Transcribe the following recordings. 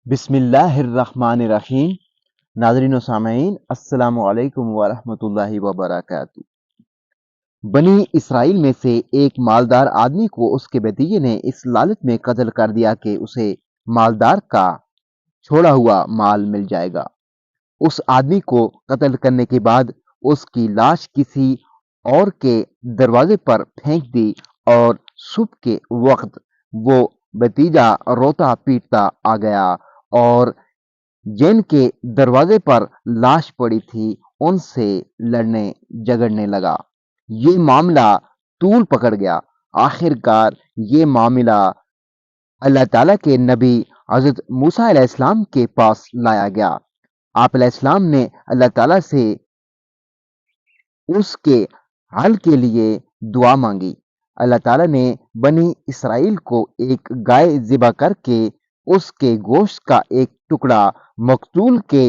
بسم اللہ الرحمن الرحیم۔ ناظرین و سامعین، السلام علیکم ورحمۃ اللہ وبرکاتہ۔ بنی اسرائیل میں سے ایک مالدار آدمی کو اس کے بھتیجے نے اس لالچ میں قتل کر دیا کہ اسے مالدار کا چھوڑا ہوا مال مل جائے گا۔ اس آدمی کو قتل کرنے کے بعد اس کی لاش کسی اور کے دروازے پر پھینک دی، اور صبح کے وقت وہ بھتیجا روتا پیٹتا آ گیا اور جن کے دروازے پر لاش پڑی تھی ان سے لڑنے جھگڑنے لگا۔ یہ معاملہ طول پکڑ گیا۔ آخر کار یہ معاملہ اللہ تعالیٰ کے نبی حضرت موسیٰ علیہ السلام کے پاس لایا گیا۔ آپ علیہ السلام نے اللہ تعالیٰ سے اس کے حل کے لیے دعا مانگی۔ اللہ تعالیٰ نے بنی اسرائیل کو ایک گائے ذبح کر کے اس کے گوشت کا ایک ٹکڑا مقتول کے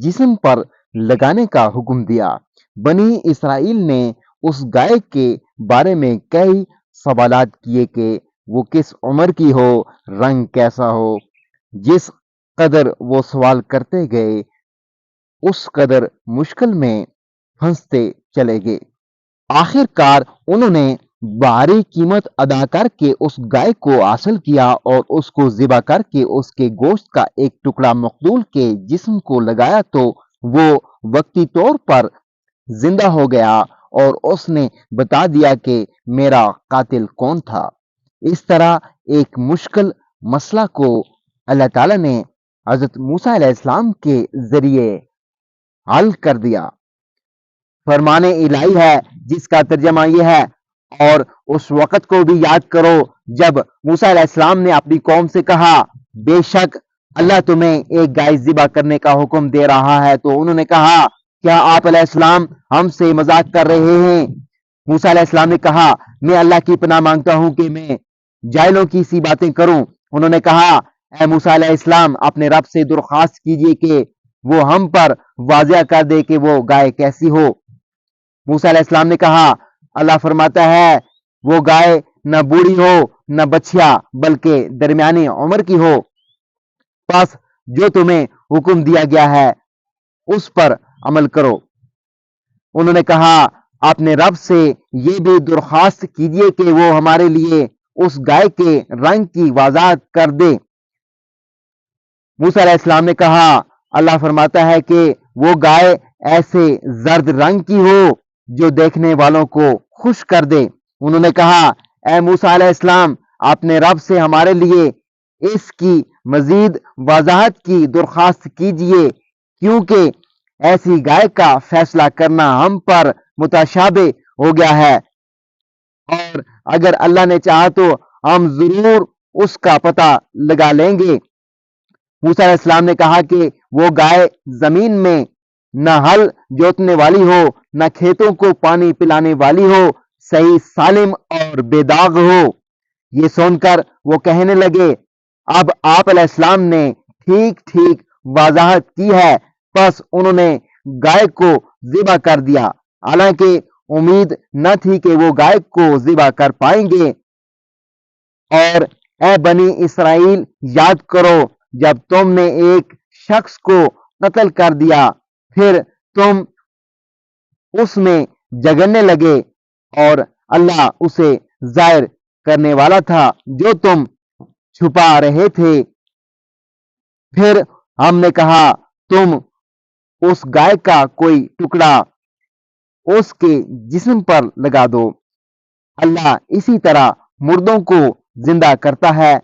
جسم پر لگانے کا حکم دیا۔ بنی اسرائیل نے اس گائے کے بارے میں کئی سوالات کیے کہ وہ کس عمر کی ہو، رنگ کیسا ہو۔ جس قدر وہ سوال کرتے گئے اس قدر مشکل میں پھنستے چلے گئے۔ آخر کار انہوں نے بھاری قیمت ادا کر کے اس گائے کو حاصل کیا اور اس کو ذبح کر کے اس کے گوشت کا ایک ٹکڑا مقتول کے جسم کو لگایا تو وہ وقتی طور پر زندہ ہو گیا اور اس نے بتا دیا کہ میرا قاتل کون تھا۔ اس طرح ایک مشکل مسئلہ کو اللہ تعالیٰ نے حضرت موسیٰ علیہ السلام کے ذریعے حل کر دیا۔ فرمان الہی ہے جس کا ترجمہ یہ ہے، اور اس وقت کو بھی یاد کرو جب موسیٰ علیہ السلام نے اپنی قوم سے کہا بے شک اللہ تمہیں ایک گائے ذبح کرنے کا حکم دے رہا ہے، تو انہوں نے کہا کیا آپ علیہ السلام ہم سے مذاق کر رہے ہیں؟ موسیٰ علیہ السلام نے کہا میں اللہ کی پناہ مانگتا ہوں کہ میں جاہلوں کی سی باتیں کروں۔ انہوں نے کہا اے موسیٰ علیہ السلام اپنے رب سے درخواست کیجئے کہ وہ ہم پر واضح کر دے کہ وہ گائے کیسی ہو۔ موسیٰ علیہ السلام نے کہا اللہ فرماتا ہے وہ گائے نہ بوڑھی ہو نہ بچیا بلکہ درمیانی عمر کی ہو، پس جو تمہیں حکم دیا گیا ہے اس پر عمل کرو۔ انہوں نے کہا اپنے رب سے یہ بھی درخواست کیجئے کہ وہ ہمارے لیے اس گائے کے رنگ کی وضاحت کر دے۔ موسیٰ علیہ السلام نے کہا اللہ فرماتا ہے کہ وہ گائے ایسے زرد رنگ کی ہو جو دیکھنے والوں کو خوش کر دے۔ انہوں نے کہا اے موسیٰ علیہ السلام اپنے رب سے ہمارے لیے اس کی مزید وضاحت کی درخواست کیجئے، کیونکہ ایسی گائے کا فیصلہ کرنا ہم پر متشابہ ہو گیا ہے، اور اگر اللہ نے چاہا تو ہم ضرور اس کا پتہ لگا لیں گے۔ موسیٰ علیہ السلام نے کہا کہ وہ گائے زمین میں نہ ہل جوتنے والی ہو نہ کھیتوں کو پانی پلانے والی ہو، صحیح سالم اور بے داغ ہو۔ یہ سن کر وہ کہنے لگے اب آپ علیہ السلام نے ٹھیک ٹھیک وضاحت کی ہے، پس انہوں نے گائے کو ذبح کر دیا، حالانکہ امید نہ تھی کہ وہ گائے کو ذبح کر پائیں گے۔ اور اے بنی اسرائیل یاد کرو جب تم نے ایک شخص کو قتل کر دیا پھر تم اس میں جھگڑنے لگے اور اللہ اسے ظاہر کرنے والا تھا جو تم چھپا رہے تھے۔ پھر ہم نے کہا تم اس گائے کا کوئی ٹکڑا اس کے جسم پر لگا دو۔ اللہ اسی طرح مردوں کو زندہ کرتا ہے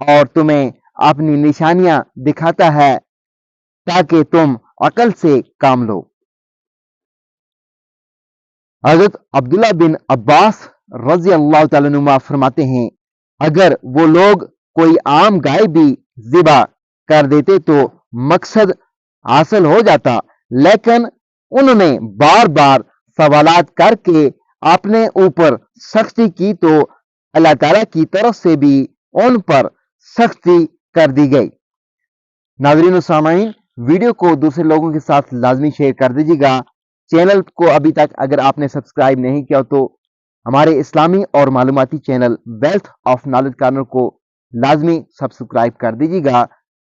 اور تمہیں اپنی نشانیاں دکھاتا ہے تاکہ تم عقل سے کام لو۔ حضرت عبداللہ بن عباس رضی اللہ تعالیٰ عنہما فرماتے ہیں اگر وہ لوگ کوئی عام گائے بھی ذبح کر دیتے تو مقصد حاصل ہو جاتا، لیکن انہوں نے بار بار سوالات کر کے اپنے اوپر سختی کی تو اللہ تعالیٰ کی طرف سے بھی ان پر سختی کر دی گئی۔ ناظرین و سامعین، ویڈیو کو دوسرے لوگوں کے ساتھ لازمی شیئر کر دیجیے گا۔ چینل کو ابھی تک اگر آپ نے سبسکرائب نہیں کیا تو ہمارے اسلامی اور معلوماتی channel wealth of knowledge corner کو لازمی سبسکرائب کر دیجیے گا